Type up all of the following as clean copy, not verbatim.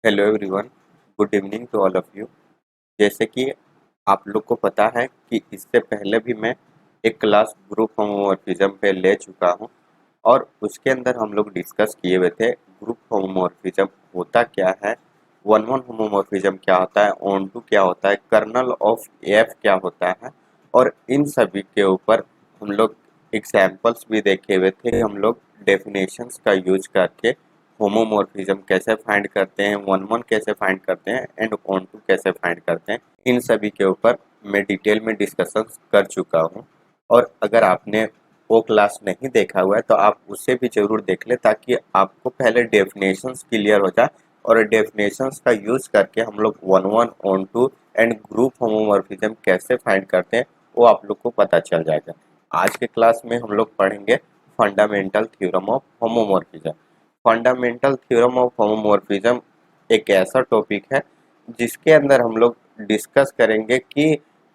Hello everyone, good evening to all of you. जैसे कि आप लोग को पता है कि इससे पहले भी मैं एक क्लास ग्रुप होमोमॉर्फिज्म पे ले चुका हूं और उसके अंदर हम लोग डिस्कस किए हुए थे ग्रुप होमोमॉर्फिज्म होता क्या है, वन वन होमोमॉर्फिज्म क्या होता है, ऑन टू क्या होता है, कर्नल ऑफ एफ क्या होता है। और इन सभी के ऊपर हम लोग एग्जाम्पल्स भी देखे हुए थे। हम लोग डेफिनेशंस का यूज करके होमोमॉर्फिज्म कैसे फाइंड करते हैं, वन वन कैसे फाइंड करते हैं एंड ऑन टू कैसे फाइंड करते हैं, इन सभी के ऊपर मैं डिटेल में डिस्कशन कर चुका हूं। और अगर आपने वो क्लास नहीं देखा हुआ है तो आप उसे भी जरूर देख ले, ताकि आपको पहले डेफिनेशंस क्लियर हो जाए और डेफिनेशंस का यूज करके हम लोग one one onto and group homomorphism कैसे फाइंड करते हैं वो आप लोग को पता चल जाएगा। आज के क्लास में हम लोग पढ़ेंगे fundamental theorem of homomorphism. Fundamental theorem of homomorphism एक ऐसा टॉपिक है जिसके अंदर हम लोग डिस्कस करेंगे कि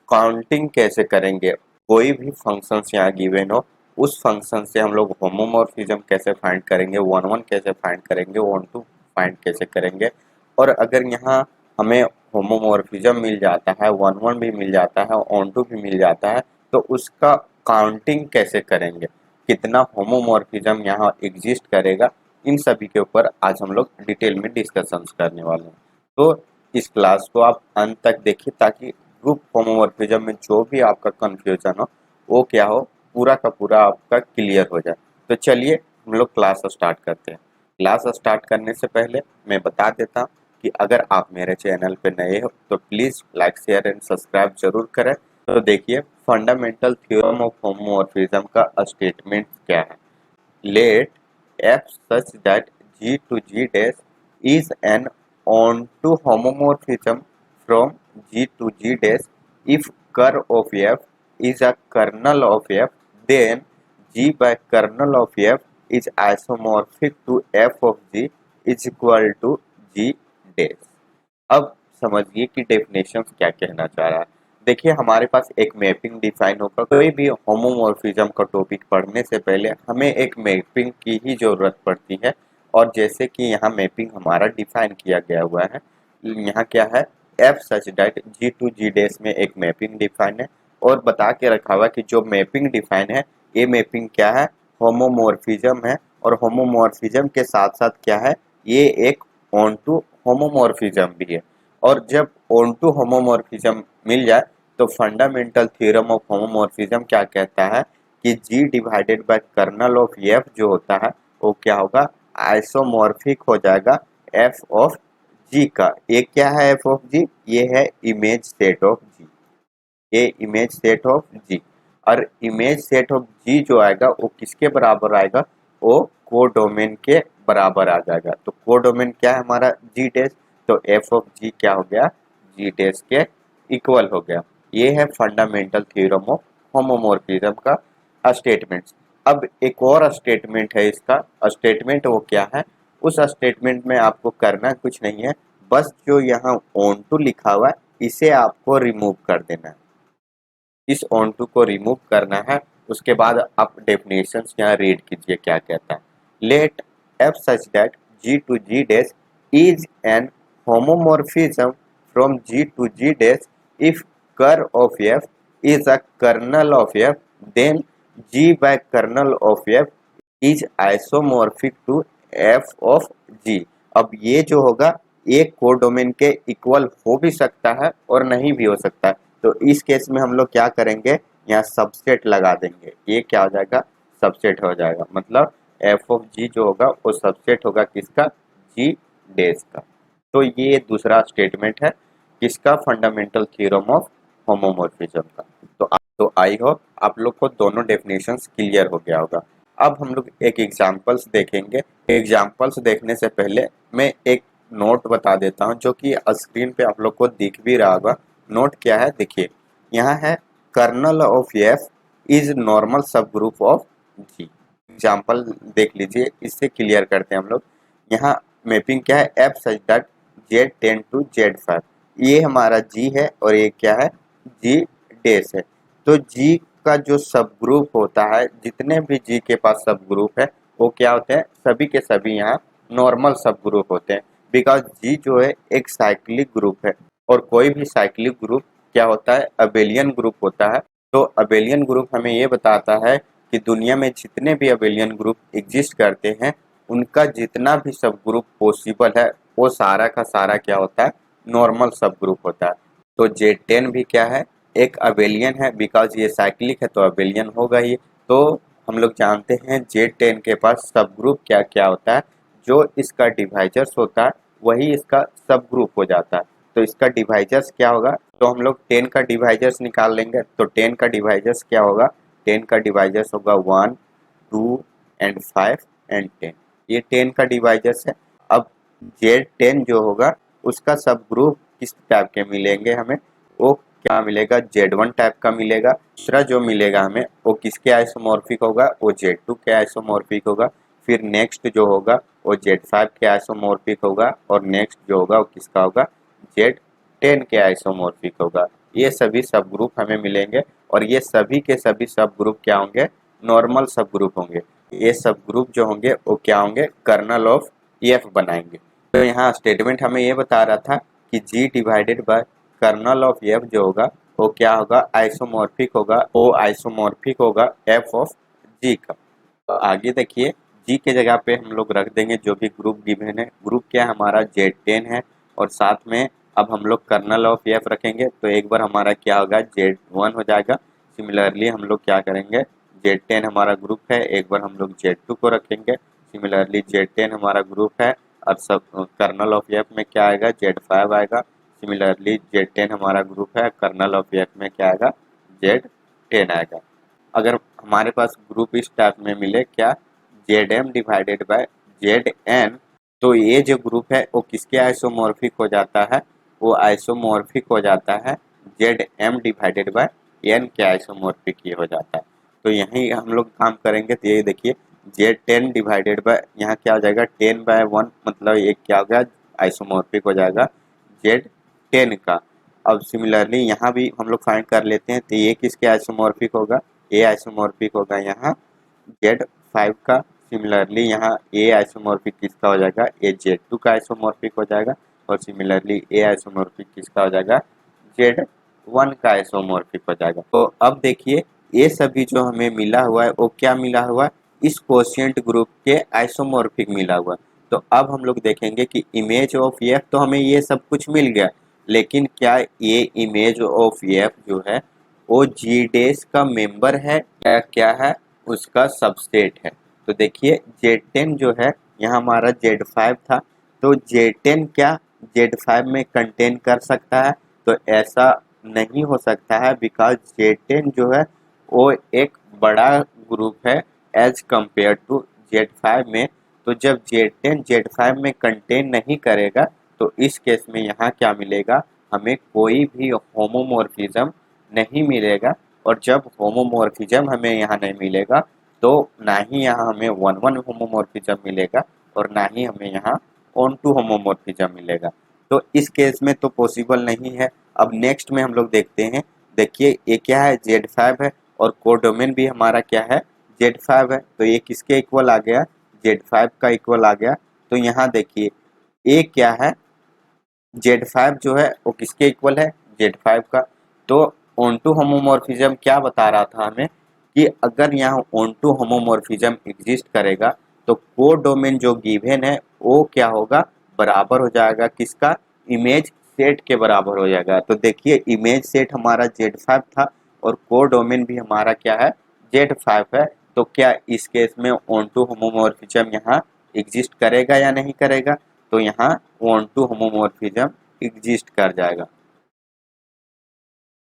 काउंटिंग कैसे करेंगे। कोई भी फंक्शंस यहाँ गिवन हो, उस फंक्शन से हम लोग होमोमॉर्फिज्म कैसे फाइंड करेंगे, वन वन कैसे फाइंड करेंगे, वन टू फाइंड कैसे करेंगे। और अगर यहाँ हमें होमोमॉर्फिज्म मिल जाता है, वन वन भी मिल जाता है, ऑन टू भी मिल जाता है, तो उसका काउंटिंग कैसे करेंगे, कितना होमोमॉर्फिज्म यहाँ एग्जिस्ट करेगा, इन सभी के ऊपर आज हम लोग डिटेल में डिस्कशंस करने वाले हैं। तो इस क्लास को आप अंत तक देखिए ताकि ग्रुप होमोमॉर्फिज्म में जो भी आपका कंफ्यूजन हो वो क्या हो, पूरा का पूरा आपका क्लियर हो जाए। तो चलिए हम लोग क्लास स्टार्ट करते हैं। क्लास स्टार्ट करने से पहले मैं बता देता हूँ कि अगर आप मेरे चैनल पे नए हो तो please like share and subscribe जरूर करें। तो देखिए फंडामेंटल थ्योरम ऑफ होमोमॉर्फिज्म का स्टेटमेंट क्या है। Let F such that G to G dash is an onto homomorphism from G to G dash. If curl of F is a kernel of F, then G by kernel of F is isomorphic to F of G is equal to G dash. अब समझिए कि definition क्या कहना चाह रहा है। देखिए हमारे पास एक मैपिंग डिफाइन होगा। कोई भी होमोमॉर्फिज्म का टॉपिक पढ़ने से पहले हमें एक मैपिंग की ही जरूरत पड़ती है। और जैसे कि यहाँ मैपिंग हमारा डिफाइन किया गया हुआ है, यहाँ क्या है, F such that G to G dash में एक मैपिंग डिफाइन है और बता के रखा हुआ कि जो मैपिंग डिफाइन है ये मैपिंग क्या है, होमोमॉर्फिज्म है। और होमोमॉर्फिज्म के साथ साथ क्या है, ये एक ऑन टू होमोमॉर्फिज्म भी है। और जब ऑन टू होमोमॉर्फिज्म मिल जाए तो फंडामेंटल थ्योरम ऑफ होमोमॉर्फिज्म क्या कहता है कि G divided by kernel of F जो होता है वो क्या होगा, आइसोमॉर्फिक हो जाएगा F ऑफ G का। ये क्या है F ऑफ G, ये है इमेज सेट ऑफ G, ये इमेज सेट ऑफ G। और इमेज सेट ऑफ G जो आएगा वो किसके बराबर आएगा, वो कोडोमेन के बराबर आ जाएगा। तो कोडोमेन क्या है हमारा G डैश, तो F ऑफ G क्या हो गया, G डैश के इक्वल हो गया। ये है फंडामेंटल थ्योरम ऑफ होमोमॉर्फिज्म का स्टेटमेंट। अब एक और स्टेटमेंट है इसका, स्टेटमेंट वो क्या है, उस स्टेटमेंट में आपको करना कुछ नहीं है, बस जो यहाँ ऑन टू लिखा हुआ है इसे आपको रिमूव कर देना है। इस ऑन टू को रिमूव करना है। उसके बाद आप डेफिनेशंस यहाँ रीड कीजिए क्या कहता है। Let F such that G to G dash is an homomorphism from G to G dash if ker of F is a kernel of F, then G by kernel of F is isomorphic to F of G. अब ये जो होगा ये codomain के equal हो भी सकता है और नहीं भी हो सकता है। तो इस केस में हम लोग क्या करेंगे, यहाँ सबसेट लगा देंगे। ये क्या हो जाएगा, सबसेट हो जाएगा। मतलब एफ ऑफ जी जो होगा वो सबसेट होगा किसका, जी डैश का। तो ये दूसरा स्टेटमेंट है किसका, फंडामेंटल थ्योरम ऑफ होमोमॉर्फिज्म का। तो आई होप आप लोग को दोनों डेफिनेशंस क्लियर हो गया होगा। अब हम लोग एक एग्जांपल्स देखेंगे। एग्जांपल्स देखने से पहले मैं एक नोट बता देता हूँ जो कि स्क्रीन पे आप लोग को दिख भी रहा होगा। नोट क्या है, देखिए यहाँ है kernel of F is normal sub group of G. Example देख लीजिए, इससे क्लियर करते हैं हम लोग। यहाँ मैपिंग क्या है, F such that Z10 to Z5, ये हमारा जी है और ये क्या है, जी डैश है। तो जी का जो सब ग्रुप होता है, जितने भी जी के पास सब ग्रुप है वो क्या होते हैं, सभी के सभी यहाँ नॉर्मल सब ग्रुप होते हैं। बिकॉज जी जो है एक साइक्लिक ग्रुप है और कोई भी साइक्लिक ग्रुप क्या होता है, अबेलियन ग्रुप होता है। तो अबेलियन ग्रुप हमें ये बताता है कि दुनिया में जितने भी अबेलियन ग्रुप एग्जिस्ट करते हैं उनका जितना भी सब ग्रुप पॉसिबल है वो सारा का सारा क्या होता है, नॉर्मल सब ग्रुप होता है। तो Z10 भी क्या है, एक अबेलियन है, बिकॉज ये साइक्लिक है तो अबेलियन होगा ही। तो हम लोग जानते हैं Z10 के पास सब ग्रुप क्या क्या होता है, जो इसका डिवाइजर्स होता है वही इसका सब ग्रुप हो जाता है। तो इसका डिवाइजर्स क्या होगा, तो हम लोग 10 का डिवाइजर्स निकाल लेंगे। तो 10 का डिवाइजर्स क्या होगा, 10 का डिवाइजर्स होगा 1, 2 एंड 5 एंड 10। ये 10 का डिवाइजर्स है। अब Z10 जो होगा उसका सब ग्रुप किस टाइप के मिलेंगे हमें, वो क्या मिलेगा, Z1 टाइप का मिलेगा। दूसरा जो मिलेगा हमें वो किसके आइसोमॉर्फिक होगा, वो Z2 के आइसोमॉर्फिक होगा। फिर नेक्स्ट जो होगा वो Z5 के आइसोमॉर्फिक होगा और नेक्स्ट जो होगा वो किसका होगा, Z10 के आइसोमॉर्फिक होगा। ये सभी सब ग्रुप हमें मिलेंगे और ये सभी के सभी सब ग्रुप क्या होंगे, नॉर्मल सब ग्रुप होंगे। ये सब ग्रुप जो होंगे वो क्या होंगे, कर्नल ऑफ एफ बनाएंगे। तो यहाँ स्टेटमेंट हमें ये बता रहा था कि G divided by kernel of F जो होगा वो क्या होगा, आइसोमॉर्फिक होगा, वो आइसोमॉर्फिक होगा एफ ऑफ जी का। तो आगे देखिए, जी के जगह पे हम लोग रख देंगे जो भी ग्रुप गिवन है। ग्रुप क्या हमारा Z10 है और साथ में अब हम लोग कर्नल ऑफ एफ रखेंगे तो एक बार हमारा क्या होगा, Z1 हो जाएगा। सिमिलरली हम लोग क्या करेंगे, Z10 हमारा ग्रुप है, एक बार हम लोग Z2 को रखेंगे। सिमिलरली Z10 हमारा ग्रुप है और सब कर्नल ऑफ एफ में क्या आएगा, Z5 आएगा। सिमिलरली Z10 हमारा ग्रुप है, कर्नल ऑफ एफ में क्या आएगा, Z10 आएगा। अगर हमारे पास ग्रुप इस टाइप में मिले क्या, Zm डिवाइडेड बाय Zn, तो ये जो ग्रुप है वो किसके आइसोमॉर्फिक हो जाता है, वो आइसोमॉर्फिक हो जाता है Zm डिवाइडेड बाय n के आइसोमॉर्फिक ये हो जाता है। तो यहीं हम लोग काम करेंगे। तो ये देखिए Z10 डिवाइडेड बाय, यहाँ क्या हो जाएगा 10/1, मतलब ये क्या होगा, आइसोमॉर्फिक हो जाएगा Z10 का। अब सिमिलरली यहाँ भी हम लोग फाइंड कर लेते हैं। तो ये किसके आइसोमॉर्फिक होगा, ये आइसोमॉर्फिक होगा यहाँ Z5 का। सिमिलरली यहाँ ए आइसोमॉर्फिक किसका हो जाएगा, ये Z2 का आइसोमॉर्फिक हो जाएगा। और सिमिलरली ए आइसोमॉर्फिक किसका हो जाएगा, Z1 का आइसोमॉर्फिक हो जाएगा। तो अब देखिए ये सभी जो हमें मिला हुआ है वो क्या मिला हुआ है, इस कोशिएंट ग्रुप के आइसोमॉर्फिक मिला हुआ है। तो अब हम लोग देखेंगे कि इमेज ऑफ एफ तो हमें ये सब कुछ मिल गया, लेकिन क्या ये इमेज ऑफ एफ जो है वो जी डेस का मेंबर है या क्या है, उसका सबसेट है। तो देखिए Z10 जो है, यहाँ हमारा Z5 था, तो Z10 क्या Z5 में कंटेन कर सकता है, तो ऐसा नहीं हो सकता है, बिकॉज Z10 जो है वो एक बड़ा ग्रुप है एज कंपेयर टू Z5 में। तो जब Z10 Z5 में कंटेन नहीं करेगा तो इस केस में यहाँ क्या मिलेगा, हमें कोई भी होमोमॉर्फिज्म नहीं मिलेगा। और जब होमोमॉर्फिज्म हमें यहाँ नहीं मिलेगा तो ना ही यहाँ हमें 1-1 होमोमॉर्फिज्म मिलेगा और ना ही हमें यहाँ ऑन-टू होमोमॉर्फिज्म मिलेगा। तो इस केस में तो पॉसिबल नहीं है। अब नेक्स्ट में हम लोग देखते हैं। देखिए ये क्या है, Z5 है और कोडोमेन भी हमारा क्या है, Z5 है। तो ये किसके इक्वल आ गया, Z5 का इक्वल आ गया। तो यहाँ देखिए ये क्या है, Z5 जो है वो किसके इक्वल है, Z5 का। तो ऑन-टू होमोमॉर्फिज्म क्या बता रहा था हमें, कि अगर यहाँ ऑन-टू होमोमॉर्फिज्म एग्जिस्ट करेगा तो कोडोमेन जो गिवन है वो क्या होगा, बराबर हो जाएगा किसका, इमेज सेट के बराबर हो जाएगा। तो देखिए इमेज सेट हमारा Z5 था और कोडोमेन भी हमारा क्या है, Z5 है। तो क्या इस केस में ऑन-टू होमोमॉर्फिज्म यहाँ एग्जिस्ट करेगा या नहीं करेगा, तो यहाँ ऑन-टू होमोमॉर्फिज्म एग्जिस्ट कर जाएगा,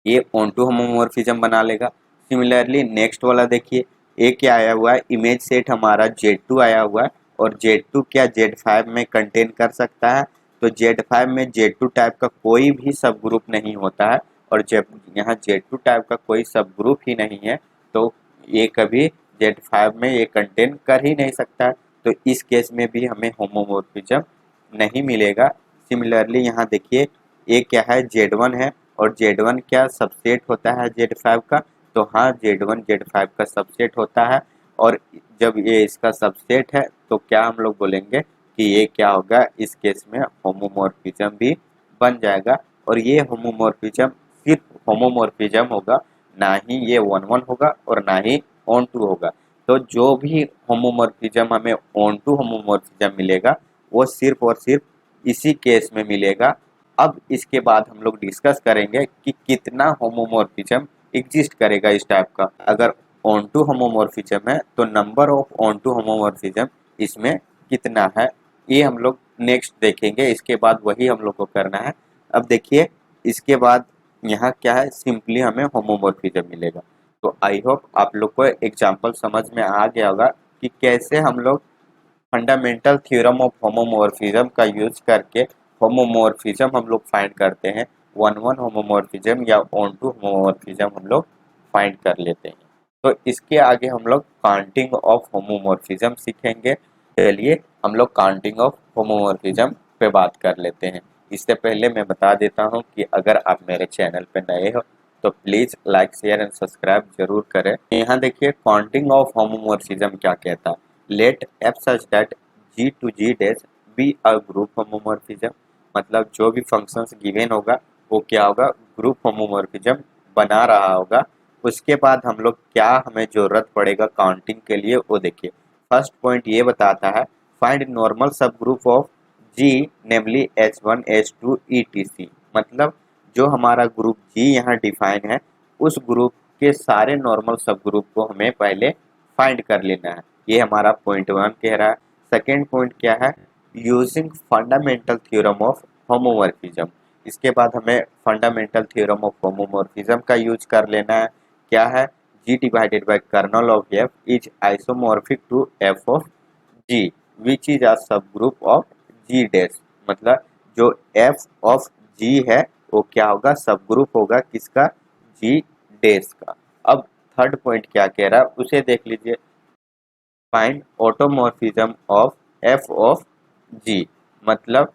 ये ऑन-टू होमोमॉर्फिज्म बना लेगा। सिमिलरली नेक्स्ट वाला देखिए, ये क्या आया हुआ है, इमेज सेट हमारा Z2 आया हुआ है और Z2 क्या Z5 में कंटेन कर सकता है, तो Z5 में Z2 टाइप का कोई भी सब ग्रुप नहीं होता है और जब यहाँ Z2 टाइप का कोई सब ग्रुप ही नहीं है तो ये कभी Z5 में ये कंटेन कर ही नहीं सकता है। तो इस केस में भी हमें होमोमॉर्फिज्म नहीं मिलेगा। सिमिलरली यहाँ देखिए ये क्या है, Z1 है और Z1 क्या सबसेट होता है Z5 का, तो हाँ Z1 Z5 का सबसेट होता है। और जब ये इसका सबसेट है तो क्या हम लोग बोलेंगे कि ये क्या होगा, इस केस में होमोमॉर्फिज्म भी बन जाएगा। और ये होमोमॉर्फिज्म सिर्फ होमोमॉर्फिज्म होगा, ना ही ये 1-1 होगा और ना ही ऑन टू होगा। तो जो भी होमोमॉर्फिज्म हमें ऑन टू होमोमॉर्फिज्म मिलेगा वो सिर्फ और सिर्फ इसी केस में मिलेगा। अब इसके बाद हम लोग डिस्कस करेंगे कि कितना होमोमॉर्फिज्म एग्जिस्ट करेगा इस टाइप का। अगर ऑन टू होमोमॉर्फिज्म है तो number of onto homomorphism इसमें कितना है, ये हम लोग नेक्स्ट देखेंगे। इसके बाद वही हम लोग को करना है। अब देखिए इसके बाद यहाँ क्या है, सिंपली हमें होमोमॉर्फिज्म मिलेगा। तो आई होप आप लोग को एग्जांपल समझ में आ गया होगा कि कैसे हम लोग फंडामेंटल थ्योरम ऑफ होमोमॉर्फिज्म का यूज करके होमोमॉर्फिज्म हम लोग फाइंड करते हैं। 1-1 होमोमॉर्फिज्म या ऑन टू होमोमॉर्फिज्म हम लोग फाइंड कर लेते हैं। तो इसके आगे हम लोग काउंटिंग ऑफ होमोमॉर्फिज्म सीखेंगे। चलिए हम लोग काउंटिंग ऑफ होमोमॉर्फिज्म पे बात कर लेते हैं। इससे पहले मैं बता देता हूं कि अगर आप मेरे चैनल पे नए हो तो please like share and subscribe जरूर करें। यहाँ देखिए काउंटिंग ऑफ होमोमॉर्फिज्म क्या कहता है। Let F such that G to G dash be a group homomorphism. मतलब जो भी फंक्शंस गिवन होगा वो क्या होगा, ग्रुप होमोमॉर्फिज्म बना रहा होगा। उसके बाद हम लोग क्या हमें जरूरत पड़ेगा काउंटिंग के लिए वो देखिए। फर्स्ट पॉइंट ये बताता है find normal sub group of G namely H1 H2 ETC। मतलब जो हमारा ग्रुप जी यहाँ डिफाइन है उस ग्रुप के सारे नॉर्मल सब ग्रुप को हमें पहले फाइंड कर लेना है। ये हमारा पॉइंट 1 कह रहा है। सेकेंड पॉइंट क्या है, using fundamental theorem of homomorphism. इसके बाद हमें फंडामेंटल थ्योरम ऑफ होमोमॉर्फिज्म का यूज कर लेना है। क्या है, G divided by kernel of F is isomorphic to F of G which is a sub group of G dash. मतलब जो F ऑफ G है वो क्या होगा, सब ग्रुप होगा किसका, G डैश का। अब थर्ड पॉइंट क्या कह रहा है उसे देख लीजिए। Find automorphism of F of G। मतलब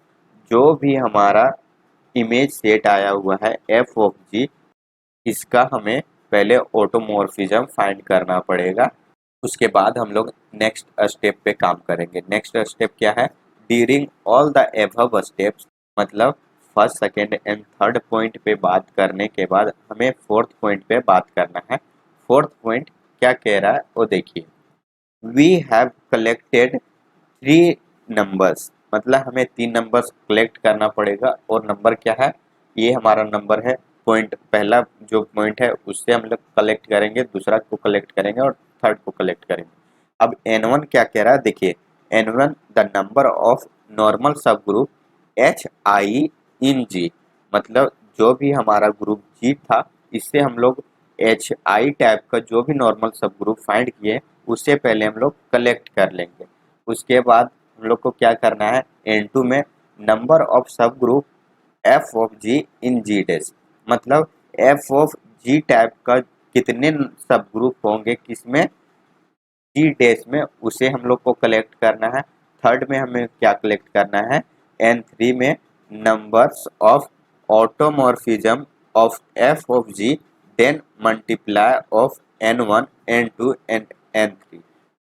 जो भी हमारा इमेज सेट आया हुआ है F ऑफ G, इसका हमें पहले ऑटोमॉर्फिज्म फाइंड करना पड़ेगा। उसके बाद हम लोग नेक्स्ट स्टेप पे काम करेंगे। नेक्स्ट स्टेप क्या है, during all the above steps. मतलब first second and third point पे बात करने के बाद हमें फोर्थ पॉइंट पे बात करना है। फोर्थ पॉइंट क्या कह रहा है वो देखिए। We have collected 3 numbers. मतलब हमें 3 नंबर्स कलेक्ट करना पड़ेगा। और नंबर क्या है, ये हमारा नंबर है। पॉइंट पहला जो पॉइंट है उससे हम लोग कलेक्ट करेंगे, दूसरा को कलेक्ट करेंगे और थर्ड को कलेक्ट करेंगे। अब N1 क्या कह रहा है देखिए। N1 the number of normal sub group HI in G। मतलब जो भी हमारा ग्रुप G था इससे हम लोग HI टाइप का जो भी नॉर्मल सब ग्रुप फाइंड किए उससे पहले हम लोग कलेक्ट कर लेंगे। उसके बाद हम लोग को क्या करना है, N2 में नंबर ऑफ सब group F of G in G dash. मतलब F ऑफ G टाइप का कितने सब ग्रुप होंगे किसमें, G डैश में, उसे हम लोग को कलेक्ट करना है। थर्ड में हमें क्या कलेक्ट करना है, N3 में numbers of automorphism of F of G then multiply of N1 N2 and N3।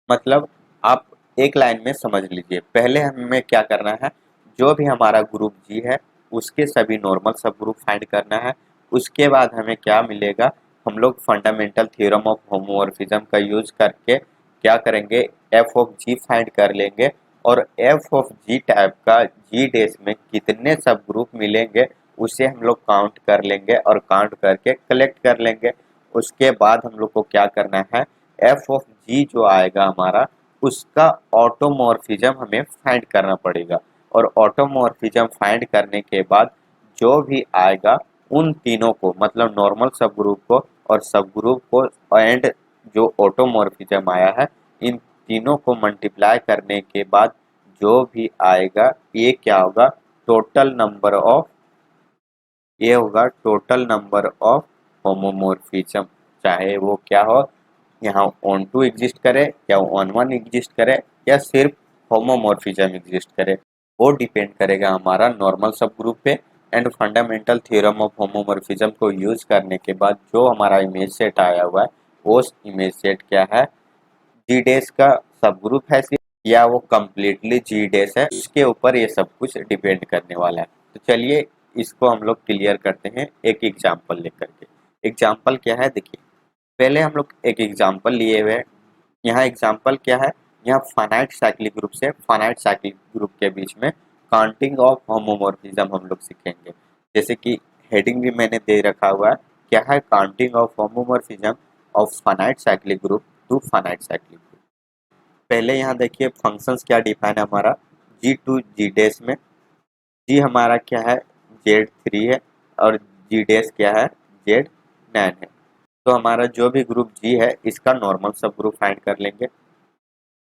मतलब आप एक लाइन में समझ लीजिए। पहले हमें क्या करना है, जो भी हमारा ग्रुप G है उसके सभी नॉर्मल सब ग्रुप फाइंड करना है। उसके बाद हमें क्या मिलेगा, हम लोग फंडामेंटल थ्योरम ऑफ होमोमॉर्फिज्म का यूज करके क्या करेंगे, F ऑफ G फाइंड कर लेंगे। और F ऑफ G टाइप का G डैश में कितने सब ग्रुप मिलेंगे उसे हम लोग काउंट कर लेंगे और काउंट करके कलेक्ट कर लेंगे। उसके बाद हम लोग को क्या करना है, F ऑफ G जो आएगा हमारा उसका ऑटोमॉर्फिज्म हमें फाइंड करना पड़ेगा। और ऑटोमॉर्फिज्म फाइंड करने के बाद जो भी आएगा उन तीनों को, मतलब नॉर्मल सब ग्रुप को और सब ग्रुप को एंड जो ऑटोमॉर्फिज्म आया है, इन तीनों को मल्टीप्लाई करने के बाद जो भी आएगा ये क्या होगा, टोटल नंबर ऑफ, ये होगा टोटल नंबर ऑफ होमोमॉर्फिज्म। चाहे वो क्या हो, यहाँ ऑन टू एग्जिस्ट करे या ऑन वन एग्जिस्ट करे या सिर्फ होमोमॉर्फिज्म एग्जिस्ट करे, वो डिपेंड करेगा हमारा नॉर्मल सब ग्रुप पे। And fundamental theorem of homomorphism को यूज करने के बाद जो हमारा इमेज सेट आया हुआ है वो इमेज सेट क्या है, G डैश का सब ग्रुप है। या वो कम्प्लीटली जी डैश है, उसके ऊपर ये सब कुछ डिपेंड करने वाला है। तो चलिए इसको हम लोग क्लियर करते हैं एक एग्जाम्पल लेकर के। एग्जाम्पल क्या है, देखिए पहले हम लोग एक एग्जाम्पल लिए हुए हैं। यहाँ एग्जाम्पल क्या है, यहाँ फाइनाइट साइक्लिक ग्रुप से फाइनाइट साइक्लिक ग्रुप के बीच में काउंटिंग ऑफ होमोमॉर्फिज्म हम लोग सीखेंगे। जैसे कि हेडिंग भी मैंने दे रखा हुआ है, क्या है, counting of homomorphism of finite cyclic group to finite cyclic group. पहले यहाँ देखिए फंक्शंस क्या डिफाइन है हमारा, जी टू जी डैश में जी हमारा क्या है, Z3 है, और जी डैश क्या है, Z9 है। तो हमारा जो भी ग्रुप जी है इसका नॉर्मल सब ग्रुप फाइंड कर लेंगे।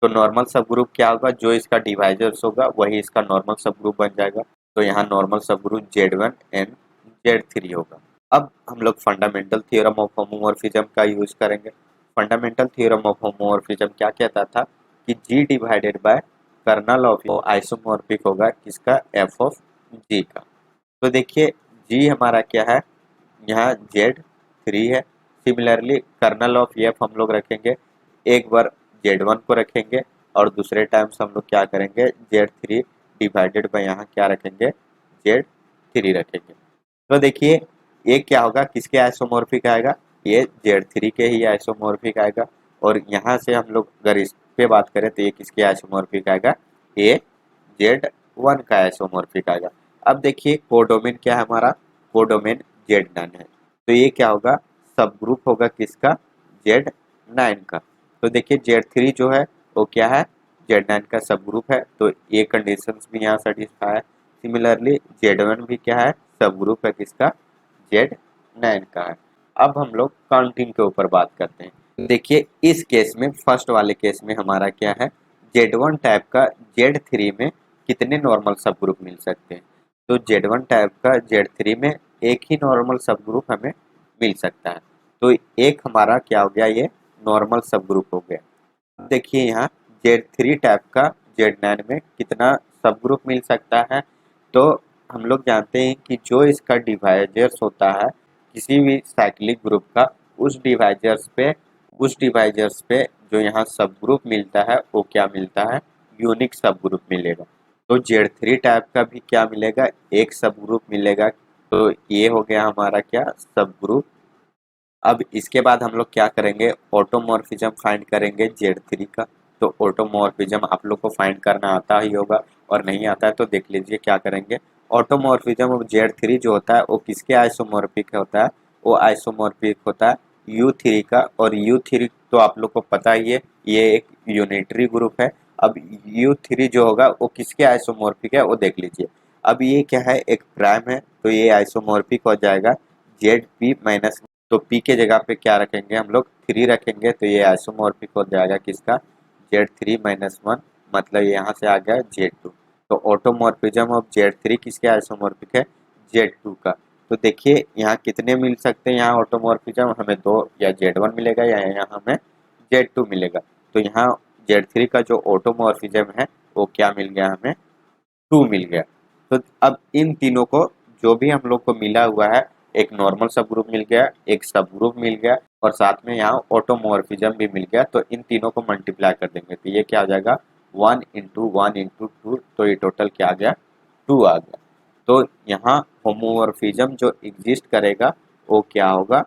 तो नॉर्मल सब ग्रुप क्या होगा, जो इसका डिवाइजर्स होगा वही इसका नॉर्मल सब ग्रुप बन जाएगा। तो यहाँ normal sub group Z1 and Z3 होगा। अब हम लोग फंडामेंटल थ्योरम ऑफ होमोमॉर्फिज्म का यूज करेंगे। फंडामेंटल थ्योरम ऑफ होमोमॉर्फिज्म क्या कहता था कि G divided by kernel of isomorphic होगा किसका, एफ ऑफ जी का। तो देखिए G हमारा क्या है, यहाँ Z3 है। सिमिलरली कर्नल ऑफ एफ हम लोग रखेंगे, एक बार Z1 को रखेंगे और दूसरे टाइम्स हम लोग क्या करेंगे, Z3 डिवाइडेड बाय यहाँ क्या रखेंगे, Z3 रखेंगे। तो देखिए ये क्या होगा, किसके आइसोमॉर्फिक आएगा, ये Z3 के ही आइसोमॉर्फिक आएगा। और यहाँ से हम लोग अगर इस पे बात करें तो ये किसके आइसोमॉर्फिक आएगा, ये Z1 का आइसोमॉर्फिक आएगा। अब देखिए कोडोमेन क्या है हमारा, कोडोमेन Z9 है। तो ये क्या होगा, सब ग्रुप होगा किसका, Z9 का। तो देखिए Z3 जो है वो क्या है, Z9 का सब ग्रुप है, तो ये कंडीशंस भी यहाँ सेटिस्फाई है। सिमिलरली Z1 भी क्या है, सब ग्रुप है किसका, Z9 का है। अब हम लोग काउंटिंग के ऊपर बात करते हैं। देखिए इस केस में, फर्स्ट वाले केस में हमारा क्या है, Z1 टाइप का Z3 में कितने नॉर्मल सब ग्रुप मिल सकते हैं। तो Z1 टाइप का Z3 में एक ही नॉर्मल सब ग्रुप हमें मिल सकता है। तो एक हमारा क्या हो गया, ये नॉर्मल सब ग्रुप हो गया। देखिए यहाँ Z3 टाइप का Z9 में कितना सब ग्रुप मिल सकता है। तो हम लोग जानते हैं कि जो इसका डिवाइजर्स होता है किसी भी साइक्लिक ग्रुप का, उस डिवाइजर्स पे जो यहाँ सब ग्रुप मिलता है वो क्या मिलता है, यूनिक सब ग्रुप मिलेगा। तो Z3 टाइप का भी क्या मिलेगा, एक सब ग्रुप मिलेगा। तो ये हो गया हमारा क्या, सब ग्रुप। अब इसके बाद हम लोग क्या करेंगे, ऑटोमॉर्फिज्म फाइंड करेंगे Z3 का। तो ऑटोमॉर्फिज्म आप लोग को फाइंड करना आता ही होगा, और नहीं आता है तो देख लीजिए क्या करेंगे। ऑटोमॉर्फिज्म ऑफ Z3 जो होता है वो किसके आइसोमॉर्फिक होता है, वो आइसोमॉर्फिक होता है U3 का। और U3 तो आप लोग को पता ही है, ये एक यूनिटरी ग्रुप है। अब U3 जो होगा वो किसके आइसोमॉर्फिक है वो देख लीजिए। अब ये क्या है, एक प्राइम है, तो ये आइसोमॉर्फिक हो जाएगा ZP माइनस। तो P के जगह पे क्या रखेंगे हम लोग, 3 रखेंगे, तो ये आइसोमॉर्फिक हो जाएगा किसका, Z3-1, मतलब यहाँ से आ गया Z2। तो ऑटोमॉर्फिज्म ऑफ Z3 किसके आइसोमॉर्फिक है, Z2 का। तो देखिए यहाँ कितने मिल सकते हैं, यहाँ ऑटोमॉर्फिज्म हमें 2, या Z1 मिलेगा या यहाँ हमें Z2 मिलेगा। तो यहाँ Z3 का जो ऑटोमॉर्फिज्म है वो क्या मिल गया, हमें 2 मिल गया। तो अब इन तीनों को, जो भी हम लोग को मिला हुआ है, एक नॉर्मल सब ग्रुप मिल गया, एक सब ग्रुप मिल गया, और साथ में यहाँ ऑटोमॉर्फिज्म भी मिल गया। तो इन तीनों को मल्टीप्लाई कर देंगे तो ये क्या आ जाएगा, 1 × 1 × 2। तो ये टोटल क्या आ गया, 2 आ गया। तो यहाँ होमोमॉर्फिज्म जो एग्जिस्ट करेगा वो क्या होगा,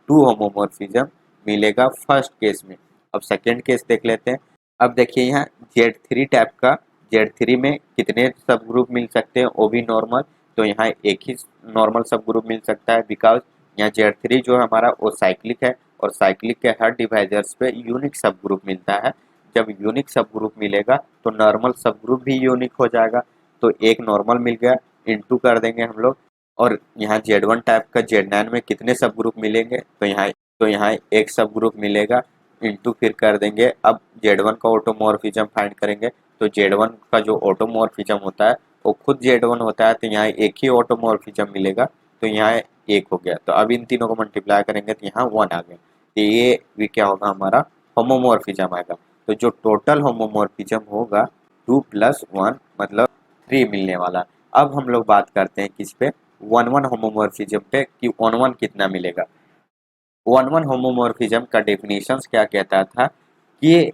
2 होमोमॉर्फिज्म मिलेगा फर्स्ट केस में। अब सेकेंड केस देख लेते हैं। अब देखिए यहाँ Z3 टाइप का, Z3 में कितने सब ग्रुप मिल सकते हैं, वो भी नॉर्मल। तो यहाँ एक ही नॉर्मल सब ग्रुप मिल सकता है, बिकॉज यहाँ Z3 जो है हमारा वो साइक्लिक है, और साइक्लिक के हर डिवाइजर्स पे यूनिक सब ग्रुप मिलता है। जब यूनिक सब ग्रुप मिलेगा तो नॉर्मल सब ग्रुप भी यूनिक हो जाएगा। तो एक नॉर्मल मिल गया, इंटू कर देंगे हम लोग। और यहाँ Z1 टाइप का Z9 में कितने सब ग्रुप मिलेंगे, तो यहाँ एक सब ग्रुप मिलेगा, इंटू फिर कर देंगे। अब Z1 का ऑटोमॉर्फिज्म फाइंड करेंगे। तो Z1 का जो ऑटोमॉर्फिज्म होता है वो खुद Z1 होता है, तो यहाँ एक ही ऑटोमॉर्फिज्म मिलेगा। तो यहाँ एक हो गया। तो अब इन तीनों को मल्टीप्लाई करेंगे तो यहाँ 1 आ गया। तो ये भी क्या होगा, हमारा होमोमॉर्फिज्म आएगा। तो जो टोटल होमोमॉर्फिज्म होगा 2 + 1 मतलब 3 मिलने वाला। अब हम लोग बात करते हैं किस पे, 1-1 होमोमॉर्फिज्म पे, कि 1-1 कितना मिलेगा। 1-1 होमोमॉर्फिज्म का डेफिनेशंस क्या कहता था कि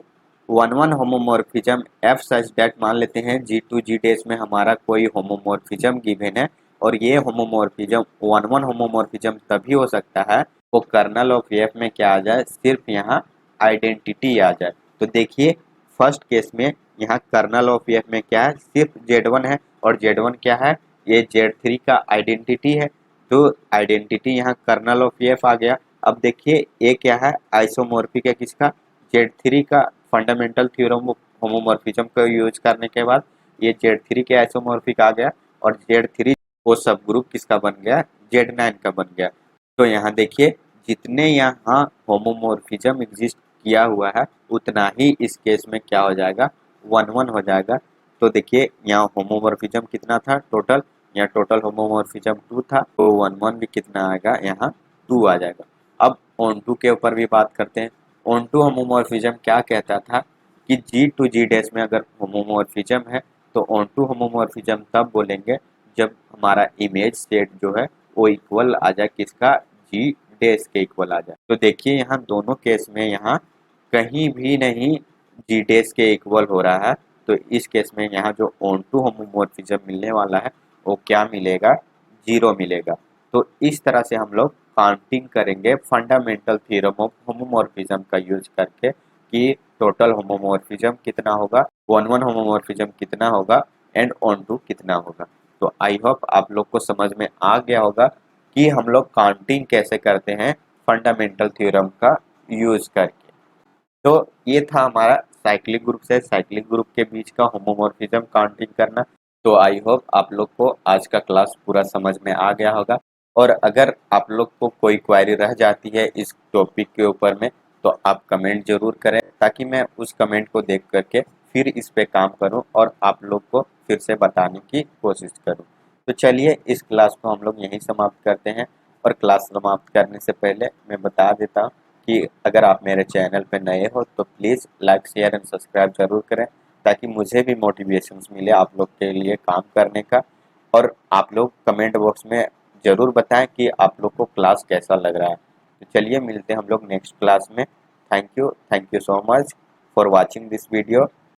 one one homomorphism F such that मान लेते हैं G2 G डैश में हमारा कोई होमोमॉर्फिज्म गिवन है और ये होमोमॉर्फिज्म वन वन होमोमॉर्फिज्म तभी हो सकता है वो कर्नल ऑफ एफ में क्या आ जाए, सिर्फ यहाँ आइडेंटिटी आ जाए। तो देखिए फर्स्ट केस में यहाँ कर्नल ऑफ एफ में क्या है, सिर्फ Z1 है और Z1 क्या है, ये Z3 का आइडेंटिटी है। तो आइडेंटिटी यहाँ कर्नल ऑफ एफ आ गया। अब देखिए ये क्या है, आइसोमॉर्फिक है किसका, Z3 का। फंडामेंटल थ्योरम होमोमॉर्फिज्म का यूज करने के बाद ये Z3 के आइसोमॉर्फिक आ गया और Z3 वो सब ग्रुप किसका बन गया, Z9 का बन गया। तो यहाँ देखिए जितने यहाँ होमोमॉर्फिज्म एग्जिस्ट किया हुआ है उतना ही इस केस में क्या हो जाएगा, वन वन हो जाएगा। तो देखिए यहाँ होमोमॉर्फिज्म कितना था टोटल, यहाँ टोटल होमोमॉर्फिज्म 2 था, तो वन वन भी कितना आएगा, यहाँ 2 आ जाएगा। अब ऑन2 के ऊपर भी बात करते हैं। ऑन2 होमोमॉर्फिज्म क्या कहता था कि G2 G डैश में अगर होमोमॉर्फिज्म है तो ऑन2 होमोमॉर्फिज्म तब बोलेंगे जब हमारा इमेज सेट जो है वो इक्वल आ जाए किसका, G डैश के इक्वल आ जाए। तो देखिए यहाँ दोनों केस में यहाँ कहीं भी नहीं G डैश के इक्वल हो रहा है। तो इस केस में यहाँ जो ऑन2 होमोमॉर्फिज्म मिलने वाला है वो क्या मिलेगा, 0 मिलेगा। तो इस तरह से हम लोग काउंटिंग करेंगे फंडामेंटल थ्योरम ऑफ होमोमॉर्फिज्म का यूज करके कि टोटल होमोमॉर्फिज्म कितना होगा, वन वन होमोमॉर्फिज्म कितना होगा एंड ऑन2 कितना होगा। तो आई होप आप लोग को समझ में आ गया होगा कि हम लोग काउंटिंग कैसे करते हैं फंडामेंटल थ्योरम का यूज करके। तो ये था हमारा साइक्लिक ग्रुप से साइक्लिक ग्रुप के बीच का होमोमॉर्फिज्म काउंटिंग करना। तो आई होप आप लोग को आज का क्लास पूरा समझ में आ गया होगा और अगर आप लोग को कोई क्वेरी रह जाती है इस टॉपिक के ऊपर में तो आप कमेंट जरूर करें ताकि मैं उस कमेंट को देख करके फिर इस पे काम करूं और आप लोग को फिर से बताने की कोशिश करूं। तो चलिए इस क्लास को हम लोग यहीं समाप्त करते हैं और क्लास समाप्त करने से पहले मैं बता देता हूं कि अगर आप मेरे चैनल पर नए हो तो please like share and subscribe जरूर करें ताकि मुझे भी मोटिवेशंस मिले आप लोग के लिए काम करने का। और आप लोग कमेंट बॉक्स में ज़रूर बताएं कि आप लोग को क्लास कैसा लग रहा है। तो चलिए मिलते हैं हम लोग नेक्स्ट क्लास में। Thank you so much for watching this video.